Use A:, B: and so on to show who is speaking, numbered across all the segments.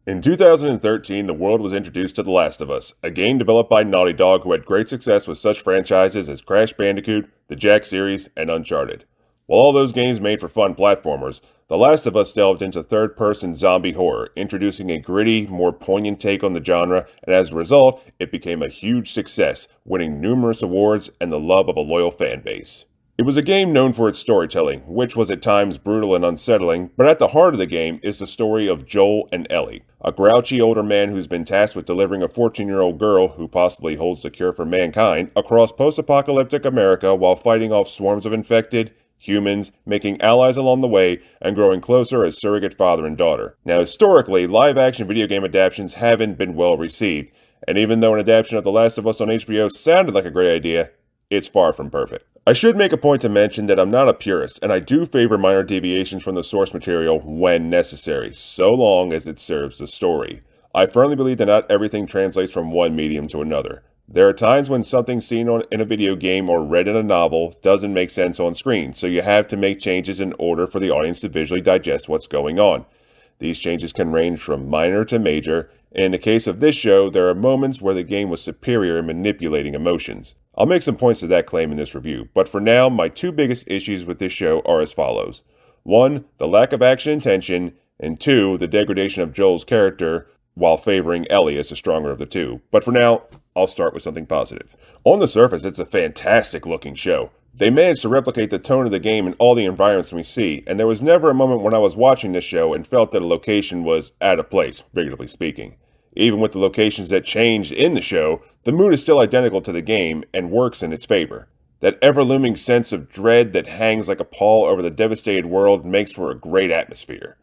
A: In 2013, the world was introduced to The Last of Us, a game developed by Naughty Dog who had great success with such franchises as Crash Bandicoot, the Jak series, and Uncharted. While all those games made for fun platformers, The Last of Us delved into third-person zombie horror, introducing a gritty, more poignant take on the genre, and as a result, it became a huge success, winning numerous awards and the love of a loyal fan base. It was a game known for its storytelling, which was at times brutal and unsettling, but at the heart of the game is the story of Joel and Ellie, a grouchy older man who's been tasked with delivering a 14-year-old girl who possibly holds the cure for mankind across post-apocalyptic America while fighting off swarms of infected humans, making allies along the way, and growing closer as surrogate father and daughter. Now, historically, live-action video game adaptations haven't been well received, and even though an adaptation of The Last of Us on HBO sounded like a great idea, it's far from perfect. I should make a point to mention that I'm not a purist, and I do favor minor deviations from the source material when necessary, so long as it serves the story. I firmly believe that not everything translates from one medium to another. There are times when something seen in a video game or read in a novel doesn't make sense on screen, so you have to make changes in order for the audience to visually digest what's going on. These changes can range from minor to major, and in the case of this show, there are moments where the game was superior in manipulating emotions. I'll make some points to that claim in this review, but for now, my two biggest issues with this show are as follows. 1. The lack of action and tension, and 2. The degradation of Joel's character while favoring Ellie as the stronger of the two. But for now, I'll start with something positive. On the surface, it's a fantastic looking show. They managed to replicate the tone of the game in all the environments we see, and there was never a moment when I was watching this show and felt that a location was out of place, figuratively speaking. Even with the locations that changed in the show, the mood is still identical to the game and works in its favor. That ever-looming sense of dread that hangs like a pall over the devastated world makes for a great atmosphere.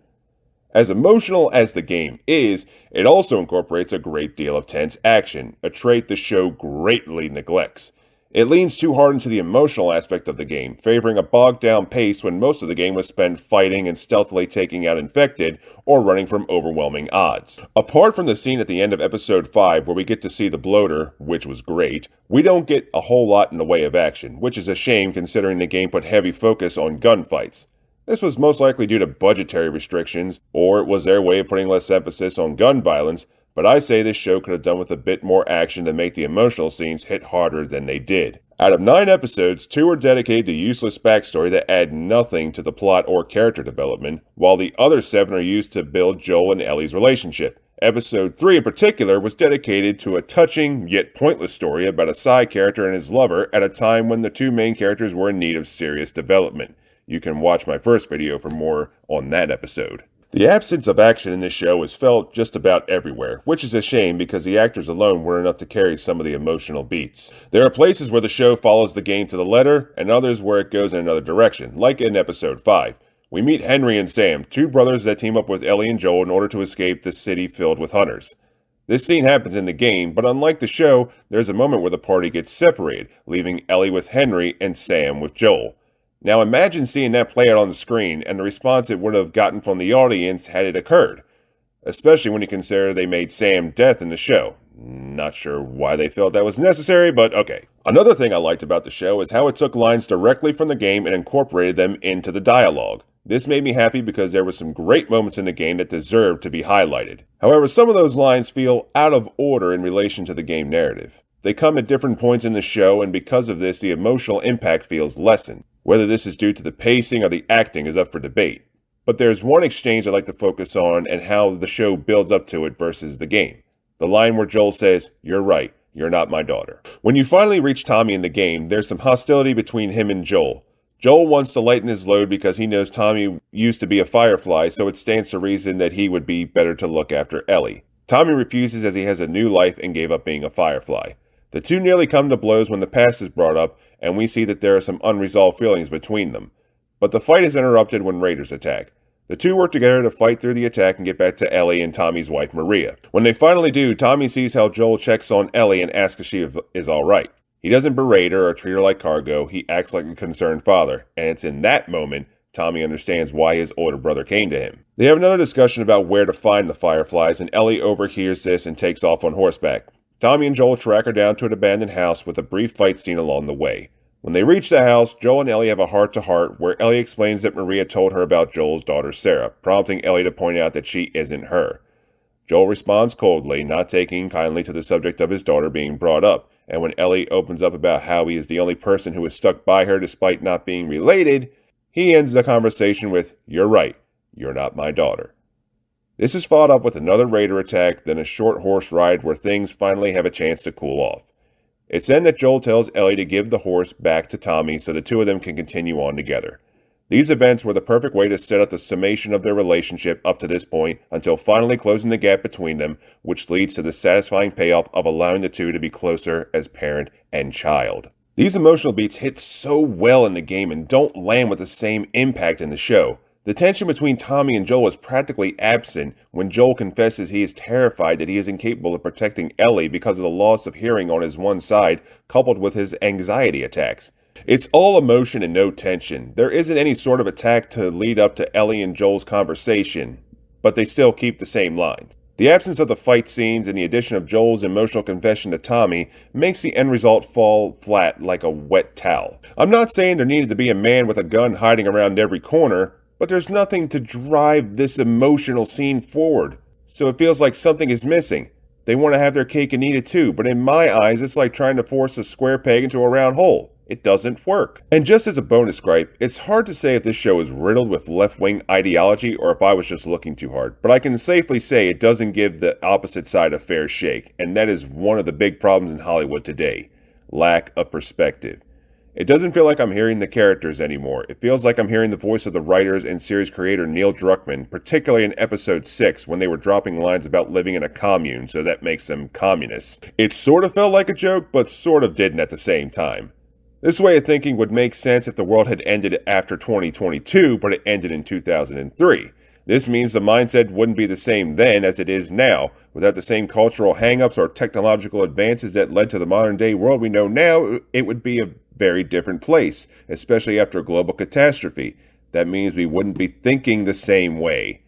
A: As emotional as the game is, it also incorporates a great deal of tense action, a trait the show greatly neglects. It leans too hard into the emotional aspect of the game, favoring a bogged-down pace when most of the game was spent fighting and stealthily taking out infected or running from overwhelming odds. Apart from the scene at the end of episode 5 where we get to see the bloater, which was great, we don't get a whole lot in the way of action, which is a shame considering the game put heavy focus on gunfights. This was most likely due to budgetary restrictions, or it was their way of putting less emphasis on gun violence, but I say this show could have done with a bit more action to make the emotional scenes hit harder than they did. Out of 9 episodes, 2 are dedicated to useless backstory that add nothing to the plot or character development, while the other 7 are used to build Joel and Ellie's relationship. Episode 3 in particular was dedicated to a touching yet pointless story about a side character and his lover at a time when the 2 main characters were in need of serious development. You can watch my first video for more on that episode. The absence of action in this show is felt just about everywhere, which is a shame because the actors alone were enough to carry some of the emotional beats. There are places where the show follows the game to the letter, and others where it goes in another direction, like in episode 5. We meet Henry and Sam, 2 brothers that team up with Ellie and Joel in order to escape the city filled with hunters. This scene happens in the game, but unlike the show, there's a moment where the party gets separated, leaving Ellie with Henry and Sam with Joel. Now imagine seeing that play out on the screen and the response it would have gotten from the audience had it occurred. Especially when you consider they made Sam death in the show. Not sure why they felt that was necessary, but okay. Another thing I liked about the show is how it took lines directly from the game and incorporated them into the dialogue. This made me happy because there were some great moments in the game that deserved to be highlighted. However, some of those lines feel out of order in relation to the game narrative. They come at different points in the show, and because of this, the emotional impact feels lessened. Whether this is due to the pacing or the acting is up for debate. But there's one exchange I'd like to focus on and how the show builds up to it versus the game. The line where Joel says, "You're right, you're not my daughter." When you finally reach Tommy in the game, there's some hostility between him and Joel. Joel wants to lighten his load because he knows Tommy used to be a firefly, so it stands to reason that he would be better to look after Ellie. Tommy refuses as he has a new life and gave up being a firefly. The two nearly come to blows when the past is brought up, and we see that there are some unresolved feelings between them. But the fight is interrupted when raiders attack. The two work together to fight through the attack and get back to Ellie and Tommy's wife Maria. When they finally do, Tommy sees how Joel checks on Ellie and asks if she is alright. He doesn't berate her or treat her like cargo, he acts like a concerned father, and it's in that moment Tommy understands why his older brother came to him. They have another discussion about where to find the fireflies, and Ellie overhears this and takes off on horseback. Tommy and Joel track her down to an abandoned house with a brief fight scene along the way. When they reach the house, Joel and Ellie have a heart-to-heart where Ellie explains that Maria told her about Joel's daughter Sarah, prompting Ellie to point out that she isn't her. Joel responds coldly, not taking kindly to the subject of his daughter being brought up, and when Ellie opens up about how he is the only person who has stuck by her despite not being related, he ends the conversation with, "You're right, you're not my daughter." This is followed up with another raider attack, then a short horse ride where things finally have a chance to cool off. It's then that Joel tells Ellie to give the horse back to Tommy so the two of them can continue on together. These events were the perfect way to set up the summation of their relationship up to this point until finally closing the gap between them, which leads to the satisfying payoff of allowing the two to be closer as parent and child. These emotional beats hit so well in the game and don't land with the same impact in the show. The tension between Tommy and Joel is practically absent when Joel confesses he is terrified that he is incapable of protecting Ellie because of the loss of hearing on his one side, coupled with his anxiety attacks. It's all emotion and no tension. There isn't any sort of attack to lead up to Ellie and Joel's conversation, but they still keep the same lines. The absence of the fight scenes and the addition of Joel's emotional confession to Tommy makes the end result fall flat like a wet towel. I'm not saying there needed to be a man with a gun hiding around every corner, but there's nothing to drive this emotional scene forward, so it feels like something is missing. They want to have their cake and eat it too, but in my eyes, it's like trying to force a square peg into a round hole. It doesn't work. And just as a bonus gripe, it's hard to say if this show is riddled with left-wing ideology or if I was just looking too hard, but I can safely say it doesn't give the opposite side a fair shake, and that is one of the big problems in Hollywood today: lack of perspective. It doesn't feel like I'm hearing the characters anymore. It feels like I'm hearing the voice of the writers and series creator Neil Druckmann, particularly in episode 6 when they were dropping lines about living in a commune, so that makes them communists. It sort of felt like a joke, but sort of didn't at the same time. This way of thinking would make sense if the world had ended after 2022, but it ended in 2003. This means the mindset wouldn't be the same then as it is now. Without the same cultural hang-ups or technological advances that led to the modern-day world we know now, it would be a very different place, especially after a global catastrophe. That means we wouldn't be thinking the same way.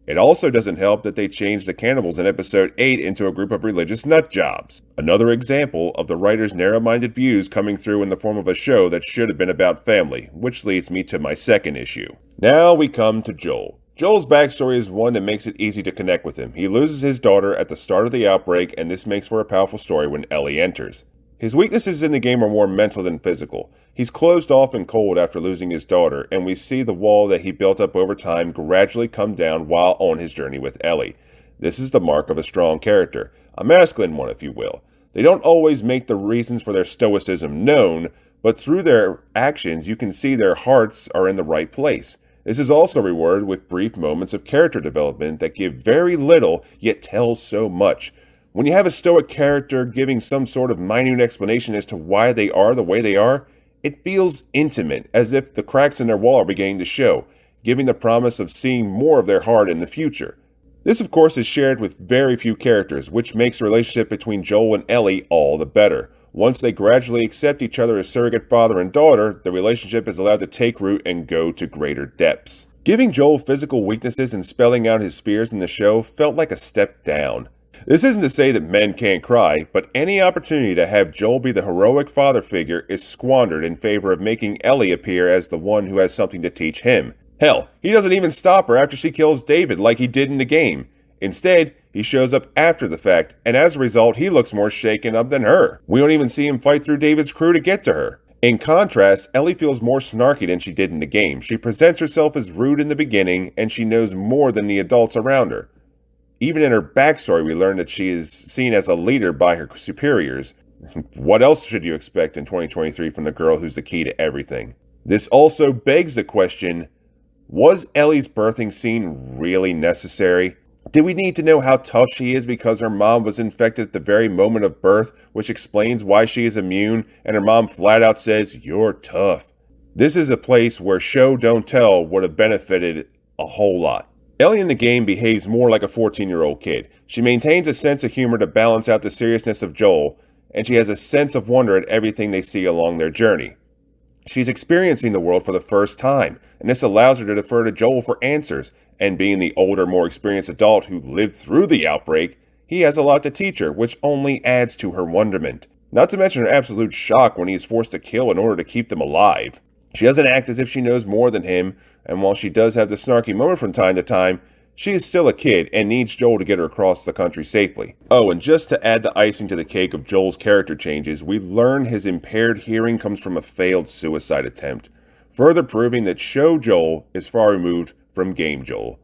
A: It also doesn't help that they changed the cannibals in episode 8 into a group of religious nutjobs. Another example of the writer's narrow-minded views coming through in the form of a show that should have been about family, which leads me to my second issue. Now we come to Joel. Joel's backstory is one that makes it easy to connect with him. He loses his daughter at the start of the outbreak, and this makes for a powerful story when Ellie enters. His weaknesses in the game are more mental than physical. He's closed off and cold after losing his daughter, and we see the wall that he built up over time gradually come down while on his journey with Ellie. This is the mark of a strong character, a masculine one if you will. They don't always make the reasons for their stoicism known, but through their actions you can see their hearts are in the right place. This is also rewarded with brief moments of character development that give very little yet tell so much. When you have a stoic character giving some sort of minute explanation as to why they are the way they are, it feels intimate, as if the cracks in their wall are beginning to show, giving the promise of seeing more of their heart in the future. This, of course, is shared with very few characters, which makes the relationship between Joel and Ellie all the better. Once they gradually accept each other as surrogate father and daughter, the relationship is allowed to take root and go to greater depths. Giving Joel physical weaknesses and spelling out his fears in the show felt like a step down. This isn't to say that men can't cry, but any opportunity to have Joel be the heroic father figure is squandered in favor of making Ellie appear as the one who has something to teach him. Hell, he doesn't even stop her after she kills David like he did in the game. Instead, he shows up after the fact, and as a result, he looks more shaken up than her. We don't even see him fight through David's crew to get to her. In contrast, Ellie feels more snarky than she did in the game. She presents herself as rude in the beginning, and she knows more than the adults around her. Even in her backstory, we learn that she is seen as a leader by her superiors. What else should you expect in 2023 from the girl who's the key to everything? This also begs the question, was Ellie's birthing scene really necessary? Did we need to know how tough she is because her mom was infected at the very moment of birth, which explains why she is immune, and her mom flat out says, "You're tough"? This is a place where show don't tell would have benefited a whole lot. Ellie in the game behaves more like a 14-year-old kid. She maintains a sense of humor to balance out the seriousness of Joel, and she has a sense of wonder at everything they see along their journey. She's experiencing the world for the first time, and this allows her to defer to Joel for answers, and being the older, more experienced adult who lived through the outbreak, he has a lot to teach her, which only adds to her wonderment. Not to mention her absolute shock when he is forced to kill in order to keep them alive. She doesn't act as if she knows more than him, and while she does have the snarky moment from time to time, She is still a kid and needs Joel to get her across the country safely. Oh, and just to add the icing to the cake of Joel's character changes, we learn his impaired hearing comes from a failed suicide attempt, further proving that show Joel is far removed from game Joel.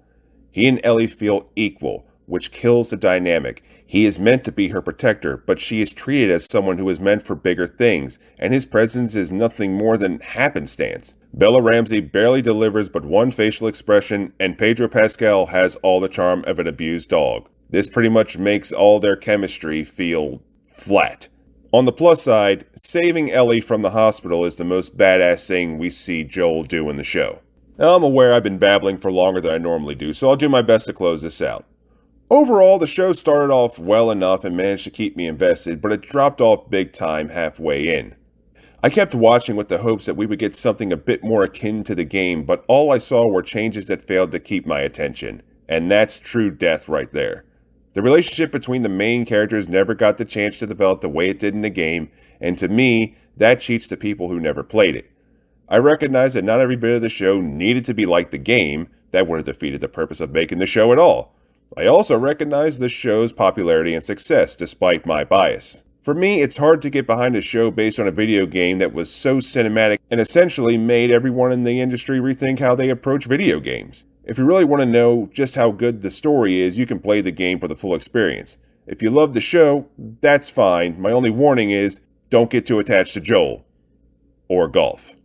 A: He and Ellie feel equal, which kills the dynamic. He is meant to be her protector, but she is treated as someone who is meant for bigger things, and his presence is nothing more than happenstance. Bella Ramsey barely delivers but one facial expression, and Pedro Pascal has all the charm of an abused dog. This pretty much makes all their chemistry feel flat. On the plus side, saving Ellie from the hospital is the most badass thing we see Joel do in the show. Now, I'm aware I've been babbling for longer than I normally do, so I'll do my best to close this out. Overall, the show started off well enough and managed to keep me invested, but it dropped off big time halfway in. I kept watching with the hopes that we would get something a bit more akin to the game, but all I saw were changes that failed to keep my attention, and that's true death right there. The relationship between the main characters never got the chance to develop the way it did in the game, and to me, that cheats the people who never played it. I recognize that not every bit of the show needed to be like the game. That would have defeated the purpose of making the show at all. I also recognize the show's popularity and success, despite my bias. For me, it's hard to get behind a show based on a video game that was so cinematic and essentially made everyone in the industry rethink how they approach video games. If you really want to know just how good the story is, you can play the game for the full experience. If you love the show, that's fine. My only warning is, don't get too attached to Joel. Or golf.